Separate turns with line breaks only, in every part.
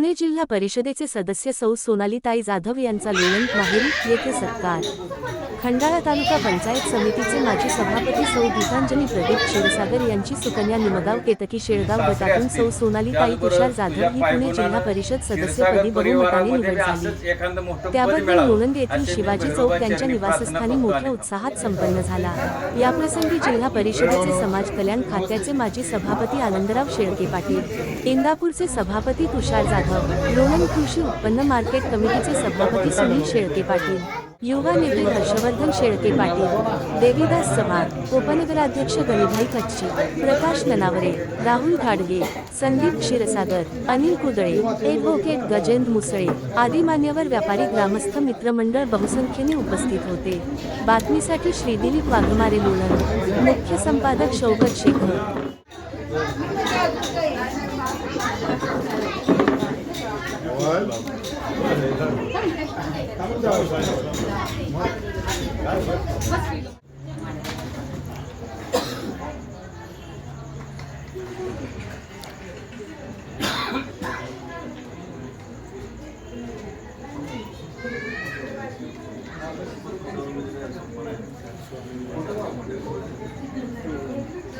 पुणे जिल्हा परिषदेचे सदस्य सौ सोनालीताई जाधव यांचा लोणंद माहेरी येथे सत्कार। खंडाळा तालुका पंचायत समितीचे माजी सभापती सौ गीतांजली प्रदीप क्षीरसागर यांची सुकन्या निमगाव केतकी शेळगाव गटातून सौ सोनालीताई तुषार जाधव ही पुणे जिल्हा परिषद सदस्यपदी बहुमताने निवड झाली। त्याबद्दल लोणंद येथील शिवाजी चौक त्यांच्या निवासस्थानी मोठ्या उत्साहात संपन्न झाला। याप्रसंगी जिल्हा परिषदेचे समाज कल्याण खात्याचे माजी सभापती आनंदराव शेळके पाटील, इंदापूरचे सभापती तुषार जाधव, लोणंद कृषी उत्पन्न मार्केट कमिटीचे सभापती सुनील शेळके पाटील, युवा नेते हर्षवर्धन शेळके पाटील, देवीदास चव्हाण, उपनगराध्यक्ष गणिभाई कच्ची, प्रकाश ननावरे, राहुल घाडगे, संदीप क्षीरसागर, अनिल कुदळे, ॲडव्होकेट गजेंद्र मुसळे आदी मान्यवर व्यापारी ग्रामस्थ मित्रमंडळ बहुसंख्येने उपस्थित होते। बातमीसाठी श्रीदिलीप वाघमारे, लोणंद। मुख्य संपादक शौकत शेखर।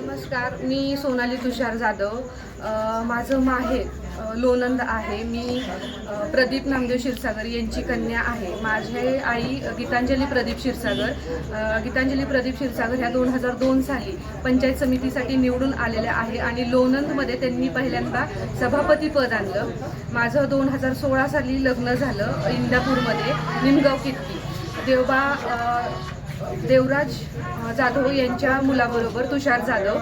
नमस्कार, मी सोनाली तुषार जाधव। माझं माहेर लोणंद आहे। मी प्रदीप नामदेव क्षीरसागर यांची कन्या आहे। माझे आई गीतांजली प्रदीप क्षीरसागर ह्या 2002 साली पंचायत समितीसाठी निवडून आलेल्या आहे आणि लोणंदमध्ये त्यांनी पहिल्यांदा सभापती पद आणलं। माझं 2016 साली लग्न झालं इंदापूरमध्ये निमगाव केतकी देवराज जाधव यांच्या मुलाबरोबर तुषार जाधव।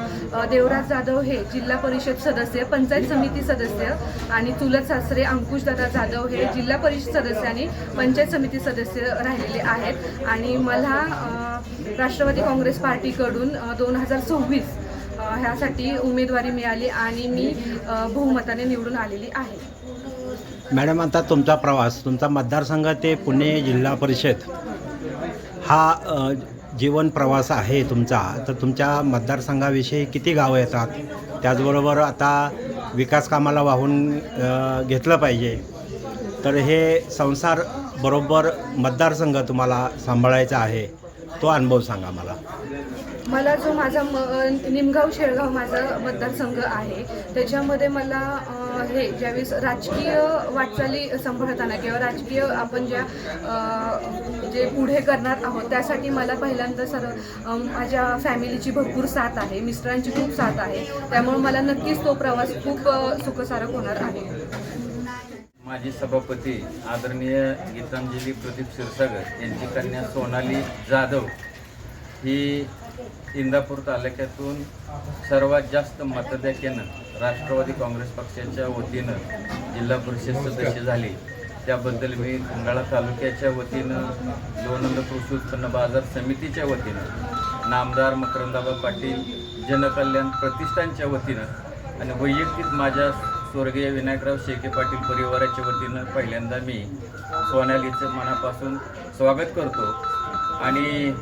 देवराज जाधव हे जिल्हा परिषद सदस्य, पंचायत समिती सदस्य आणि चुलत सासरे अंकुशदादा जाधव हे जिल्हा परिषद सदस्य आणि पंचायत समिती सदस्य राहिलेले आहेत। आणि मला राष्ट्रवादी काँग्रेस पार्टीकडून 2026 ह्यासाठी उमेदवारी मिळाली आणि मी बहुमताने निवडून आलेली आहे।
मॅडम, आता तुमचा प्रवास, तुमचा मतदारसंघ ते पुणे जिल्हा परिषद हा जीवन प्रवास आहे तुमचा, तर तुमच्या मतदारसंघाविषयी किती गावं येतात? त्याचबरोबर आता विकास कामाला वाहून घेतलं पाहिजे, तर हे संसार बरोबर मतदारसंघ तुम्हाला सांभाळायचा आहे, तो अनुभव सांगा मला।
मला जो माझा निमगाव शेळगाव माझा मतदारसंघ आहे, त्याच्यामध्ये मला हे ज्यावेळेस राजकीय वाटचाली सांभाळताना किंवा राजकीय आपण जे पुढे करणार आहोत त्यासाठी मला पहिल्यांदा माझ्या फॅमिलीची भरपूर साथ आहे, मिस्टरांची खूप साथ आहे, त्यामुळे मला नक्कीच तो प्रवास खूप सुखकारक होणार आहे।
माजी सभापती आदरणीय गीतांजली प्रदीप क्षीरसागर यांची कन्या सोनाली जाधव ही इंदापूर तालुक्यातून सर्वात जास्त मतदात्यानं राष्ट्रवादी काँग्रेस पक्षाच्या वतीनं जिल्हा परिषद सदस्य झाली। त्याबद्दल मी खंडाळा तालुक्याच्या वतीनं, लोणंद कृषी उत्पन्न बाजार समितीच्या वतीनं, नामदार मकरंदाबा पाटील जनकल्याण प्रतिष्ठानच्या वतीनं आणि वैयक्तिक माझ्या स्वर्गीय विनायकराव शेळके पाटील परिवाराच्या वतीनं पहिल्यांदा मी सोनालीचं मनापासून स्वागत करतो। आणि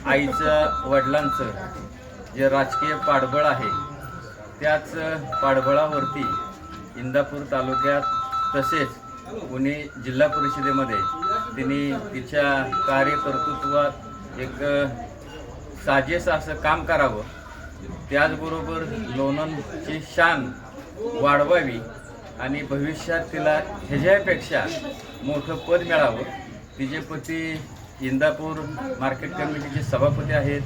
आईचं, वडिलांचं जे राजकीय पाठबळ आहे त्याच पाठबळावरती इंदापूर तालुक्यात तसेच पुणे जिल्हा परिषदेमध्ये तिने तिच्या कार्यकर्तृत्वात एक साजेसं असं काम करावं, त्याचबरोबर लोणंदची शान वाढवावी आणि भविष्यात तिला ह्याच्यापेक्षा मोठं पद मिळावं। तिचे पती इंदापूर मार्केट कमिटीचे सभापती आहेत,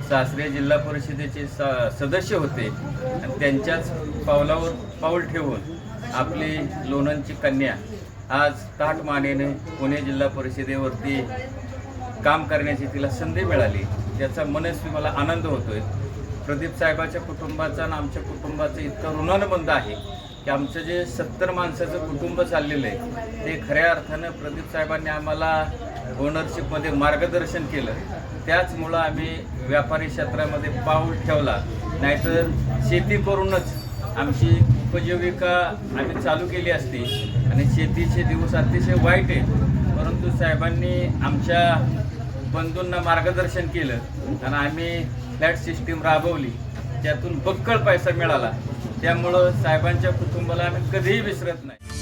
सासरे जिल्हा परिषदेचे सदस्य होते आणि त्यांच्याच पावलावर पाऊल ठेवून आपली लोणंदची कन्या आज ताठमानेने पुणे जिल्हा परिषदेवरती काम करण्याची तिला संधी मिळाली, त्याचा मनस्वी मला आनंद होतोय। प्रदीप साहेबाच्या कुटुंबाचा आणि आमच्या कुटुंबाचं इतकं ऋणानुबंध आहे की आमचं जे 70 माणसाचं कुटुंब चाललेलं आहे ते खऱ्या अर्थानं प्रदीप साहेबांनी आम्हाला ओनरशिपमध्ये मार्गदर्शन केलं, त्याचमुळं आम्ही व्यापारी क्षेत्रामध्ये पाऊल ठेवला, नाहीतर शेती करूनच आमची उपजीविका आम्ही चालू केली असती आणि शेतीचे दिवस अतिशय वाईट आहेत। परंतु साहेबांनी आमच्या बंधूंना मार्गदर्शन केलं आणि आम्ही फ्लॅट सिस्टीम राबवली, त्यातून बक्कळ पैसा मिळाला, त्यामुळं साहेबांच्या कुटुंबाला आम्ही कधीही विसरत नाही।